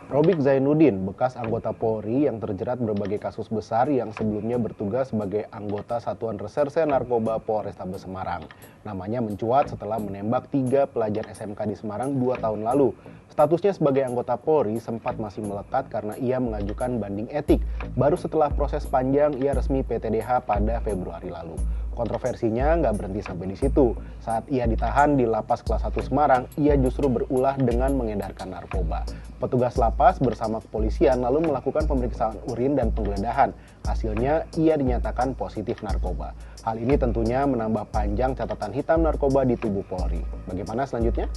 Robik Zainuddin, bekas anggota Polri yang terjerat berbagai kasus besar yang sebelumnya bertugas sebagai anggota Satuan Reserse Narkoba Polrestabes Semarang. Namanya mencuat setelah menembak 3 pelajar SMK di Semarang 2 tahun lalu. Statusnya sebagai anggota Polri sempat masih melekat karena ia mengajukan banding etik. Baru setelah proses panjang, ia resmi PTDH pada Februari lalu. Kontroversinya nggak berhenti sampai di situ. Saat ia ditahan di Lapas Kelas 1 Semarang, ia justru berulah dengan mengedarkan narkoba. Petugas lapas bersama kepolisian lalu melakukan pemeriksaan urin dan penggeledahan. Hasilnya, ia dinyatakan positif narkoba. Hal ini tentunya menambah panjang catatan hitam narkoba di tubuh Polri. Bagaimana selanjutnya?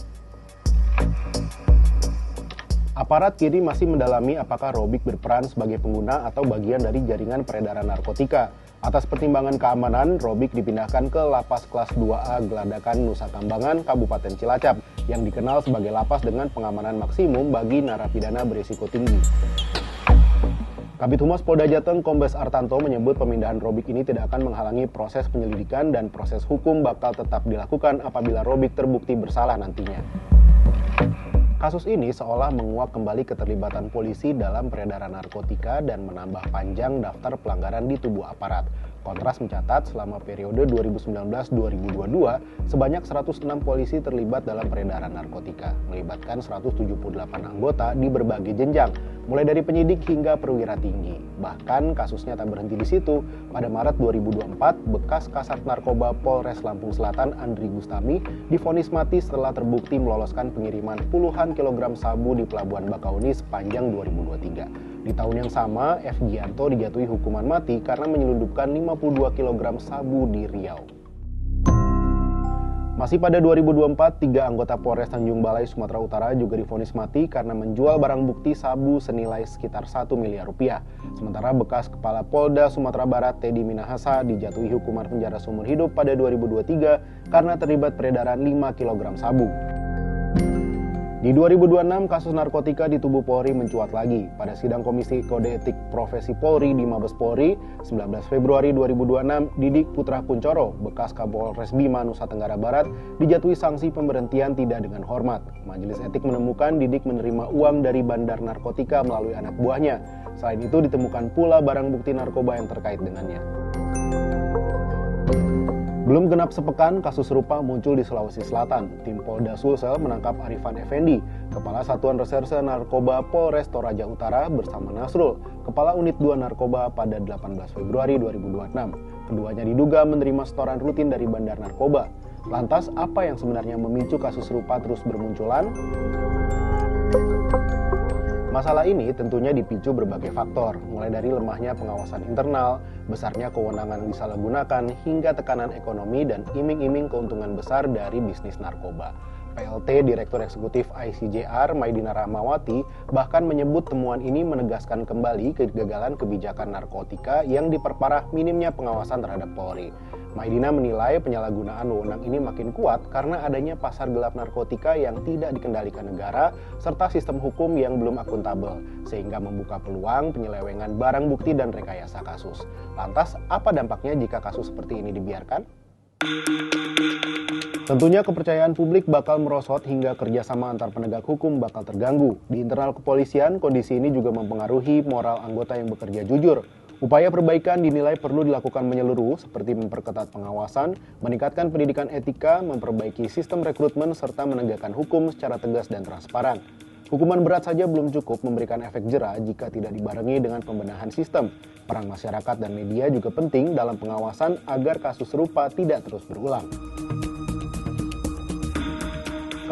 Aparat kini masih mendalami apakah Robik berperan sebagai pengguna atau bagian dari jaringan peredaran narkotika. Atas pertimbangan keamanan, Robik dipindahkan ke Lapas Kelas 2A Geladakan Nusa Kambangan, Kabupaten Cilacap, yang dikenal sebagai lapas dengan pengamanan maksimum bagi narapidana berisiko tinggi. Kabid Humas Polda Jateng Kombes Artanto menyebut pemindahan Robik ini tidak akan menghalangi proses penyelidikan dan proses hukum bakal tetap dilakukan apabila Robik terbukti bersalah nantinya. Kasus ini seolah menguak kembali keterlibatan polisi dalam peredaran narkotika dan menambah panjang daftar pelanggaran di tubuh aparat. Kontras mencatat selama periode 2019-2022, sebanyak 106 polisi terlibat dalam peredaran narkotika, melibatkan 178 anggota di berbagai jenjang, mulai dari penyidik hingga perwira tinggi. Bahkan kasusnya tak berhenti di situ. Pada Maret 2024, bekas Kasat Narkoba Polres Lampung Selatan Andri Gustami divonis mati setelah terbukti meloloskan pengiriman puluhan kilogram sabu di Pelabuhan Bakauni sepanjang 2023. Di tahun yang sama, F. Gianto dijatuhi hukuman mati karena menyelundupkan 52 kg sabu di Riau. Masih pada 2024, 3 anggota Polres Tanjung Balai, Sumatera Utara juga divonis mati karena menjual barang bukti sabu senilai sekitar 1 miliar rupiah. Sementara bekas Kepala Polda Sumatera Barat, Teddy Minahasa, dijatuhi hukuman penjara seumur hidup pada 2023 karena terlibat peredaran 5 kg sabu. Di 2026, kasus narkotika di tubuh Polri mencuat lagi. Pada sidang Komisi Kode Etik Profesi Polri di Mabes Polri, 19 Februari 2026, Didik Putra Kuncoro, bekas Kapolres Bima, Nusa Tenggara Barat, dijatuhi sanksi pemberhentian tidak dengan hormat. Majelis Etik menemukan Didik menerima uang dari bandar narkotika melalui anak buahnya. Selain itu, ditemukan pula barang bukti narkoba yang terkait dengannya. Belum genap sepekan, kasus serupa muncul di Sulawesi Selatan. Tim Polda Sulsel menangkap Arifan Effendi, Kepala Satuan Reserse Narkoba Polres Toraja Utara bersama Nasrul, Kepala Unit 2 Narkoba pada 18 Februari 2026. Keduanya diduga menerima setoran rutin dari bandar narkoba. Lantas, apa yang sebenarnya memicu kasus serupa terus bermunculan? Masalah ini tentunya dipicu berbagai faktor, mulai dari lemahnya pengawasan internal, besarnya kewenangan disalahgunakan, hingga tekanan ekonomi dan iming-iming keuntungan besar dari bisnis narkoba. PLT Direktur Eksekutif ICJR Maidina Rahmawati bahkan menyebut temuan ini menegaskan kembali kegagalan kebijakan narkotika yang diperparah minimnya pengawasan terhadap Polri. Maidina menilai penyalahgunaan wewenang ini makin kuat karena adanya pasar gelap narkotika yang tidak dikendalikan negara serta sistem hukum yang belum akuntabel, sehingga membuka peluang penyelewengan barang bukti dan rekayasa kasus. Lantas, apa dampaknya jika kasus seperti ini dibiarkan? Tentunya kepercayaan publik bakal merosot hingga kerjasama antar penegak hukum bakal terganggu. Di internal kepolisian, kondisi ini juga mempengaruhi moral anggota yang bekerja jujur. Upaya perbaikan dinilai perlu dilakukan menyeluruh seperti memperketat pengawasan, meningkatkan pendidikan etika, memperbaiki sistem rekrutmen, serta menegakkan hukum secara tegas dan transparan. Hukuman berat saja belum cukup memberikan efek jera jika tidak dibarengi dengan pembenahan sistem. Peran masyarakat dan media juga penting dalam pengawasan agar kasus serupa tidak terus berulang.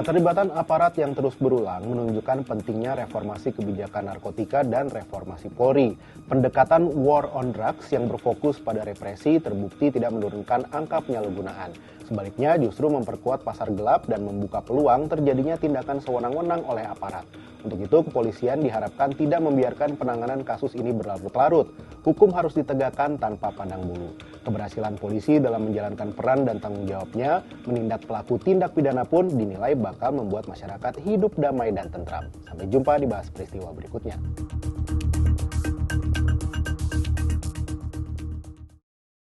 Keterlibatan aparat yang terus berulang menunjukkan pentingnya reformasi kebijakan narkotika dan reformasi Polri. Pendekatan war on drugs yang berfokus pada represi terbukti tidak menurunkan angka penyalahgunaan. Sebaliknya justru memperkuat pasar gelap dan membuka peluang terjadinya tindakan sewenang-wenang oleh aparat. Untuk itu, kepolisian diharapkan tidak membiarkan penanganan kasus ini berlarut-larut. Hukum harus ditegakkan tanpa pandang bulu. Keberhasilan polisi dalam menjalankan peran dan tanggung jawabnya menindak pelaku tindak pidana pun dinilai bakal membuat masyarakat hidup damai dan tentram. Sampai jumpa di Bahas Peristiwa berikutnya.